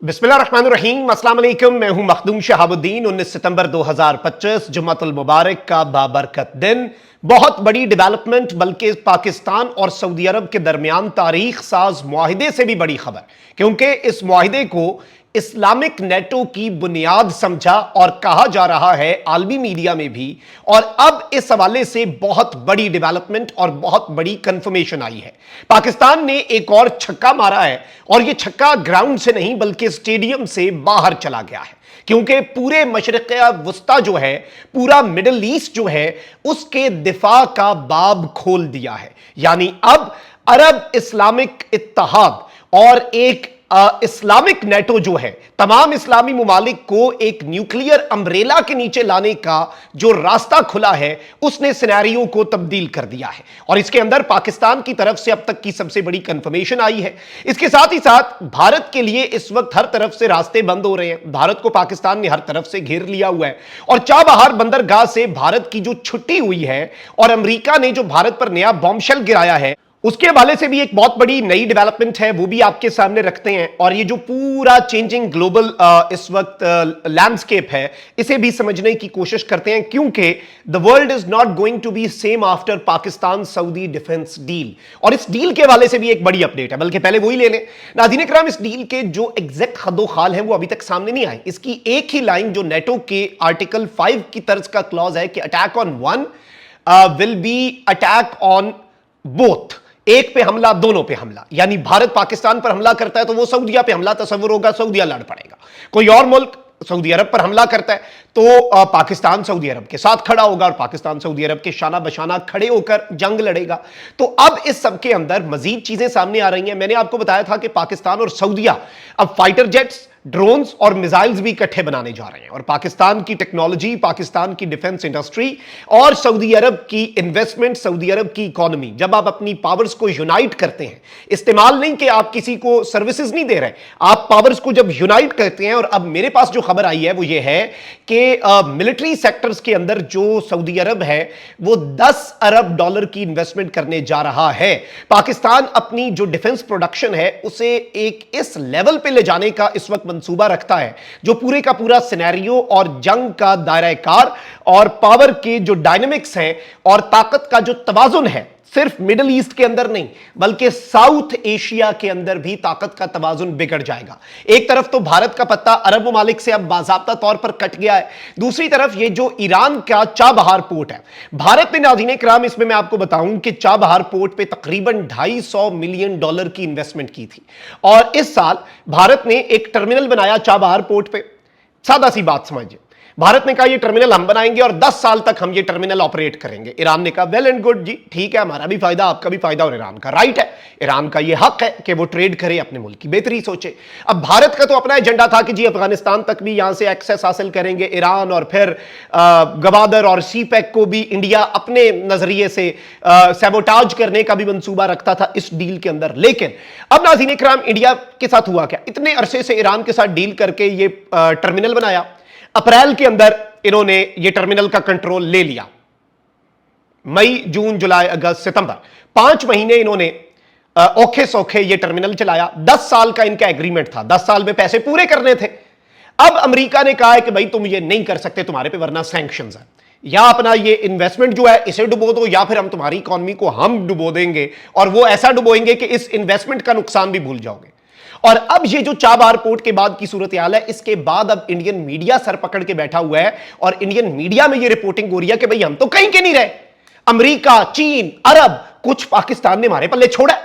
बिस्मिल्लाहिर्रहमानिर्रहीम, अस्सलाम वालेकुम। मैं हूं मखदूम शहाबुद्दीन। 19 सितंबर 2025 जुम्मतुल मुबारक का बाबरकत दिन। बहुत बड़ी डेवलपमेंट, बल्कि पाकिस्तान और सऊदी अरब के दरमियान तारीख साज मुआहिदे से भी बड़ी खबर, क्योंकि इस मुआहिदे को इस्लामिक नेटो की बुनियाद समझा और कहा जा रहा है आलमी मीडिया में भी। और अब इस हवाले से बहुत बड़ी डेवलपमेंट और बहुत बड़ी कंफर्मेशन आई है। पाकिस्तान ने एक और छक्का मारा है, और यह छक्का ग्राउंड से नहीं बल्कि स्टेडियम से बाहर चला गया है, क्योंकि पूरे मशरिक़ वस्ता जो है, पूरा मिडिल ईस्ट जो है, उसके दिफा का बाब खोल दिया है। यानी अब अरब इस्लामिक इत्तेहाद और एक इस्लामिक नेटो जो है, तमाम इस्लामी मुमालिक को एक न्यूक्लियर अम्ब्रेला के नीचे लाने का जो रास्ता खुला है, उसने सिनेरियो को तब्दील कर दिया है। और इसके अंदर पाकिस्तान की तरफ से अब तक की सबसे बड़ी कंफर्मेशन आई है। इसके साथ ही साथ भारत के लिए इस वक्त हर तरफ से रास्ते बंद हो रहे हैं। भारत को पाकिस्तान ने हर तरफ से घेर लिया हुआ है, और चाबहार बंदरगाह से भारत की जो छुट्टी हुई है और अमेरिका ने जो भारत पर नया बॉम्बशेल गिराया है, उसके हवाले से भी एक बहुत बड़ी नई डेवलपमेंट है, वो भी आपके सामने रखते हैं। और ये जो पूरा चेंजिंग ग्लोबल इस वक्त लैंडस्केप है, इसे भी समझने की कोशिश करते हैं, क्योंकि the world is not going to be same after Pakistan Saudi defence deal. और इस डील के हवाले से भी एक बड़ी अपडेट है, बल्कि पहले वही ले लें। नाज़रीन इकराम, इस डील के जो एग्जैक्ट खदोखाल हैं वो अभी तक सामने नहीं आए। इसकी एक ही लाइन जो नेटो के आर्टिकल 5 की तर्ज का क्लॉज है कि attack on one will be attack on both, एक पे हमला दोनों पे हमला। यानी भारत पाकिस्तान पर हमला करता है तो वो सऊदीया पे हमला तस्वुर होगा, सऊदीया लड़ पड़ेगा। कोई और मुल्क सऊदी अरब पर हमला करता है तो पाकिस्तान सऊदी अरब के साथ खड़ा होगा, और पाकिस्तान सऊदी अरब के शाना बशाना खड़े होकर जंग लड़ेगा। तो अब इस सब के अंदर मजीद चीजें सामने आ रही हैं। मैंने आपको बताया था कि पाकिस्तान और सऊदीया अब फाइटर जेट्स, ड्रोन्स और मिसाइल्स भी इकट्ठे बनाने जा रहे हैं। और पाकिस्तान की टेक्नोलॉजी, पाकिस्तान की डिफेंस इंडस्ट्री और सऊदी अरब की इन्वेस्टमेंट, सऊदी अरब की इकोनॉमी, जब आप अपनी पावर्स को यूनाइट करते हैं, इस्तेमाल नहीं कि आप किसी को सर्विसेज नहीं दे रहे, आप पावर्स को जब यूनाइट करते हैं। और अब मेरे पास जो खबर आई है वो ये है कि मिलिट्री सेक्टर्स के अंदर जो सऊदी अरब है वो 10 अरब डॉलर की इन्वेस्टमेंट करने जा रहा है। पाकिस्तान अपनी जो डिफेंस प्रोडक्शन है उसे एक इस लेवल पे ले जाने का इस वक्त मंसूबा रखता है, जो पूरे का पूरा सिनेरियो और जंग का दायरा कार और पावर के जो डायनेमिक्स हैं और ताकत का जो तवाजुन है, सिर्फ मिडिल ईस्ट के अंदर नहीं बल्कि साउथ एशिया के अंदर भी ताकत का तवाजुन बिगड़ जाएगा। एक तरफ तो भारत का पत्ता अरब ममालिक से अब बाज़ाब्ता तौर पर कट गया है, दूसरी तरफ ये जो ईरान का चाबहार पोर्ट है, भारत ने नाज़रीन इकराम इसमें मैं आपको बताऊं कि चाबहार पोर्ट पे तकरीबन $250 मिलियन की इन्वेस्टमेंट की थी। और इस साल भारत ने एक टर्मिनल बनाया चाबहार पोर्ट पे। सादा सी बात समझिए, भारत ने कहा ये टर्मिनल हम बनाएंगे और 10 साल तक हम ये टर्मिनल ऑपरेट करेंगे। ईरान ने कहा वेल एंड गुड जी, ठीक है, हमारा भी फायदा आपका भी फायदा, और ईरान का राइट है, ईरान का ये हक है कि वो ट्रेड करे, अपने मुल्क की बेहतरी सोचे। अब भारत का तो अपना एजेंडा था कि जी अफगानिस्तान तक भी यहां से एक्सेस हासिल करेंगे ईरान, और फिर गवादर और सीपैक को भी इंडिया अपने नजरिए से सैबोटाज करने का भी मंसूबा रखता था इस डील के अंदर। लेकिन अब नाज़रीन इकराम, इंडिया के साथ हुआ क्या, इतने अरसे से ईरान के साथ डील करके ये टर्मिनल बनाया, अप्रैल के अंदर इन्होंने ये टर्मिनल का कंट्रोल ले लिया। मई, जून, जुलाई, अगस्त, सितंबर, 5 महीने इन्होंने औखे सौखे ये टर्मिनल चलाया। 10 साल का इनका एग्रीमेंट था, 10 साल में पैसे पूरे करने थे। अब अमेरिका ने कहा है कि भाई तुम ये नहीं कर सकते तुम्हारे पे, वरना सैंक्शंस है, या अपना ये इन्वेस्टमेंट जो है इसे डुबो दो, या फिर हम तुम्हारी इकोनॉमी को हम डुबो देंगे, और वो ऐसा डुबोएंगे कि इस इन्वेस्टमेंट का नुकसान भी भूल जाओगे। और अब ये जो चाबहार पोर्ट के बाद की सूरत हाल है, इसके बाद अब इंडियन मीडिया सर पकड़ के बैठा हुआ है, और इंडियन मीडिया में ये रिपोर्टिंग हो रही है कि भाई हम तो कहीं के नहीं रहे, अमेरिका, चीन, अरब, कुछ पाकिस्तान ने हमारे पल्ले छोड़ा।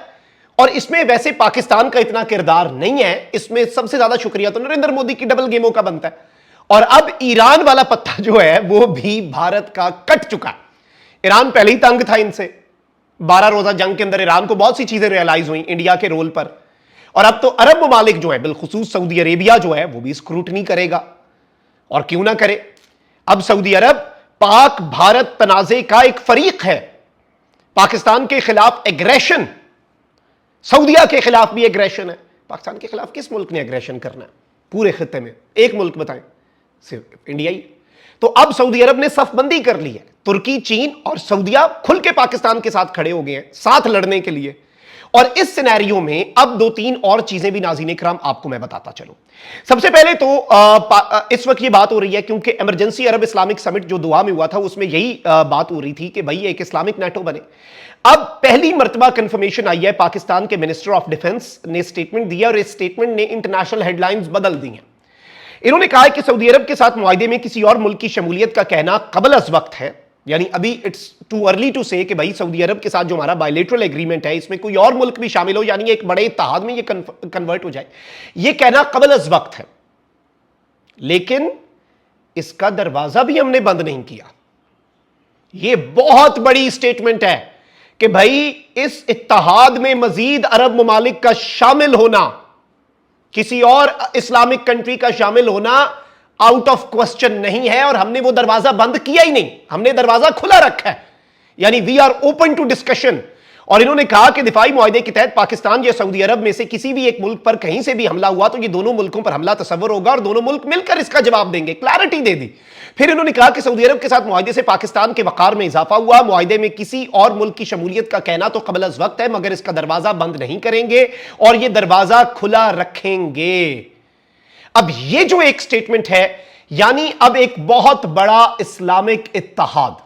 और इसमें वैसे पाकिस्तान का इतना किरदार नहीं है, इसमें सबसे ज्यादा शुक्रिया तो नरेंद्र मोदी की डबल गेमों का बनता है। और अब ईरान वाला पत्ता जो है वो भी भारत का कट चुका है। ईरान पहले ही तंग था इनसे, 12 रोजा जंग के अंदर ईरान को बहुत सी चीजें रियलाइज हुई इंडिया के रोल पर। और अब तो अरब ममालिक जो है, बिलखुसूस सऊदी अरेबिया जो है, वो भी स्क्रूटनी करेगा, और क्यों ना करे। अब सऊदी अरब पाक भारत तनाजे का एक फरीक है। पाकिस्तान के खिलाफ एग्रेशन, सऊदिया के खिलाफ भी एग्रेशन है। पाकिस्तान के खिलाफ किस मुल्क ने एग्रेशन करना है पूरे खित्ते में? एक मुल्क बताएं, सिर्फ इंडिया ही। तो अब सऊदी अरब ने सफबंदी कर ली है। तुर्की, चीन और सऊदिया खुल के पाकिस्तान के साथ खड़े हो गए हैं साथ लड़ने के लिए। और इस सिनेरियो में अब दो तीन और चीजें भी नाज़रीन इकराम आपको मैं बताता चलूं। सबसे पहले तो इस वक्त ये बात हो रही है क्योंकि इमरजेंसी अरब इस्लामिक समिट जो दुआ में हुआ था उसमें यही बात हो रही थी कि भाई एक इस्लामिक नेटो बने। अब पहली मर्तबा कंफर्मेशन आई है, पाकिस्तान के मिनिस्टर ऑफ डिफेंस ने स्टेटमेंट दिया और इस स्टेटमेंट ने इंटरनेशनल हेडलाइंस बदल दी हैं। इन्होंने कहा है कि सऊदी अरब के साथ मुआहदे में किसी और मुल्क की शमूलियत का कहना कबल अज वक्त है, यानी अभी इट्स टू अर्ली टू से कि भाई सऊदी अरब के साथ जो हमारा बायलेटरल एग्रीमेंट है इसमें कोई और मुल्क भी शामिल हो, यानी एक बड़े इत्तेहाद में ये कन्वर्ट हो जाए, ये कहना कबल अज वक्त है। लेकिन इसका दरवाजा भी हमने बंद नहीं किया। ये बहुत बड़ी स्टेटमेंट है कि भाई इस इत्तेहाद में मजीद अरब ममालिक का शामिल होना, किसी और इस्लामिक कंट्री का शामिल होना आउट ऑफ क्वेश्चन नहीं है और हमने वो दरवाजा बंद किया ही नहीं, हमने दरवाजा खुला रखा है, यानी we are open to discussion. और इन्होंने कहा कि दिफाई मुआहदे के तहत पाकिस्तान या सऊदी अरब में से किसी भी एक मुल्क पर कहीं से भी हमला हुआ तो ये दोनों मुल्कों पर हमला तस्वर होगा और दोनों मुल्क मिलकर इसका जवाब देंगे, क्लैरिटी दे दी। फिर इन्होंने कहा कि सऊदी अरब के साथ मुआहदे से पाकिस्तान के वकार में इजाफा हुआ, मुआहदे में किसी और मुल्क की शमूलियत का कहना तो कबल अज वक्त है मगर इसका दरवाजा बंद नहीं करेंगे और यह दरवाजा खुला रखेंगे। अब यह जो एक स्टेटमेंट है, यानी अब एक बहुत बड़ा इस्लामिक इत्तेहाद,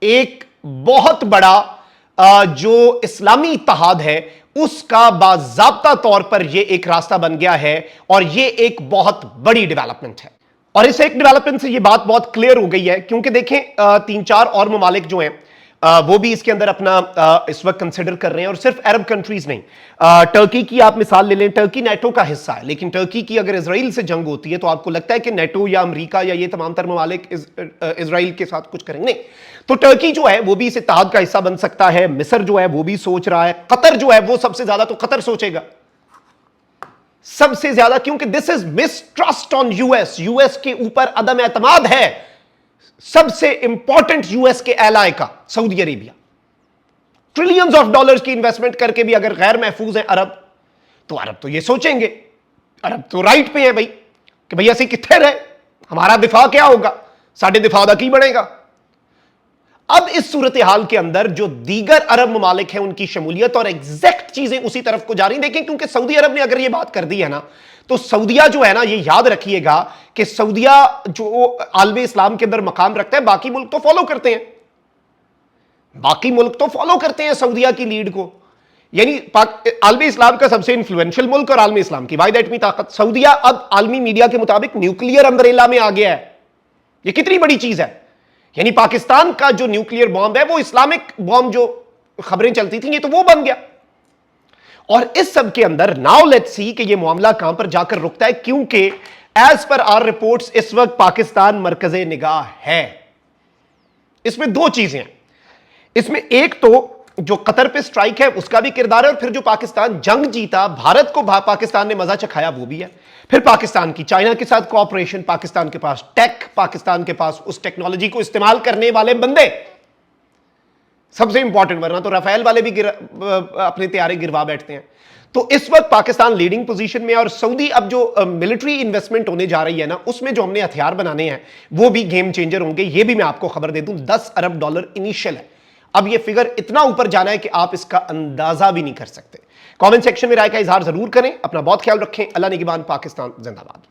एक बहुत बड़ा जो इस्लामी इत्तेहाद है उसका बाज़ाब्ता तौर पर यह एक रास्ता बन गया है और यह एक बहुत बड़ी डेवलपमेंट है। और इस एक डेवलपमेंट से यह बात बहुत क्लियर हो गई है क्योंकि देखें तीन चार और ममालिक जो हैं वो भी इसके अंदर अपना इस वक्त कंसिडर कर रहे हैं और सिर्फ अरब कंट्रीज नहीं। टर्की की आप मिसाल ले लें, टर्की नेटो का हिस्सा है लेकिन टर्की की अगर इजराइल से जंग होती है तो आपको लगता है कि नेटो या अमेरिका या ये तमाम तर ममालिक इजराइल के साथ कुछ करेंगे? नहीं। तो टर्की जो है वो भी इस इत्तेहाद का हिस्सा बन सकता है, मिस्र जो है वो भी सोच रहा है, कतर जो है वो सबसे ज्यादा तो कतर सोचेगा सबसे ज्यादा, क्योंकि this is mistrust on US, US के ऊपर अदम एतमाद है सबसे इंपॉर्टेंट यूएस के एलाय का Saudi Arabia. Trillions of dollars की इन्वेस्टमेंट करके भी अगर गैर महफूज है अरब तो ये सोचेंगे, अरब तो राइट पे है भाई कि भैया से कितने रहे, हमारा दिफा क्या होगा, साढ़े दिफा दा की बनेगा। अब इस सूरत हाल के अंदर जो दीगर अरब ममालिक हैं उनकी शमूलियत और एग्जैक्ट चीजें उसी तरफ को जा रही देखें, क्योंकि सऊदी अरब ने अगर यह बात कर दी है ना तो सऊदिया जो है ना, ये याद रखिएगा कि सऊदिया जो आलम इस्लाम के अंदर मकाम रखता है, बाकी मुल्क तो फॉलो करते हैं, बाकी मुल्क तो फॉलो करते हैं सऊदिया की लीड को, यानी आलम इस्लाम का सबसे इन्फ्लुएंशियल मुल्क और आलम इस्लाम की वाहिद एटमी ताकत सऊदिया अब आलमी मीडिया के मुताबिक न्यूक्लियर अम्ब्रेला में आ गया है। यह कितनी बड़ी चीज है, यानी पाकिस्तान का जो न्यूक्लियर बॉम्ब है वो इस्लामिक बॉम्ब जो खबरें चलती थी ये तो वो बन गया। और इस सब के अंदर नाउ लेट्स सी कि ये मामला कहां पर जाकर रुकता है, क्योंकि एज पर आर रिपोर्ट्स इस वक्त पाकिस्तान मरकज़े निगाह है। इसमें दो चीजें हैं, इसमें एक तो जो कतर पे स्ट्राइक है उसका भी किरदार है और फिर जो पाकिस्तान जंग जीता, भारत को पाकिस्तान ने मजा चखाया वो भी है। फिर पाकिस्तान की चाइना के साथ कोऑपरेशन, पाकिस्तान के पास टेक, पाकिस्तान के पास उस टेक्नोलॉजी को इस्तेमाल करने वाले बंदे सबसे इंपॉर्टेंट, वरना तो राफेल वाले भी अपने तैयारी गिरवा बैठते हैं। तो इस वक्त पाकिस्तान लीडिंग पोजीशन में और सऊदी अब जो मिलिट्री इन्वेस्टमेंट होने जा रही है ना उसमें जो हमने हथियार बनाने हैं वो भी गेम चेंजर होंगे। ये भी मैं आपको खबर दे दूं, 10 अरब डॉलर इनिशियल है। अब ये फिगर इतना ऊपर जाना है कि आप इसका अंदाजा भी नहीं कर सकते। कमेंट सेक्शन में राय का इजहार जरूर करें, अपना बहुत ख्याल रखें। अल्लाह निगहबान, पाकिस्तान जिंदाबाद।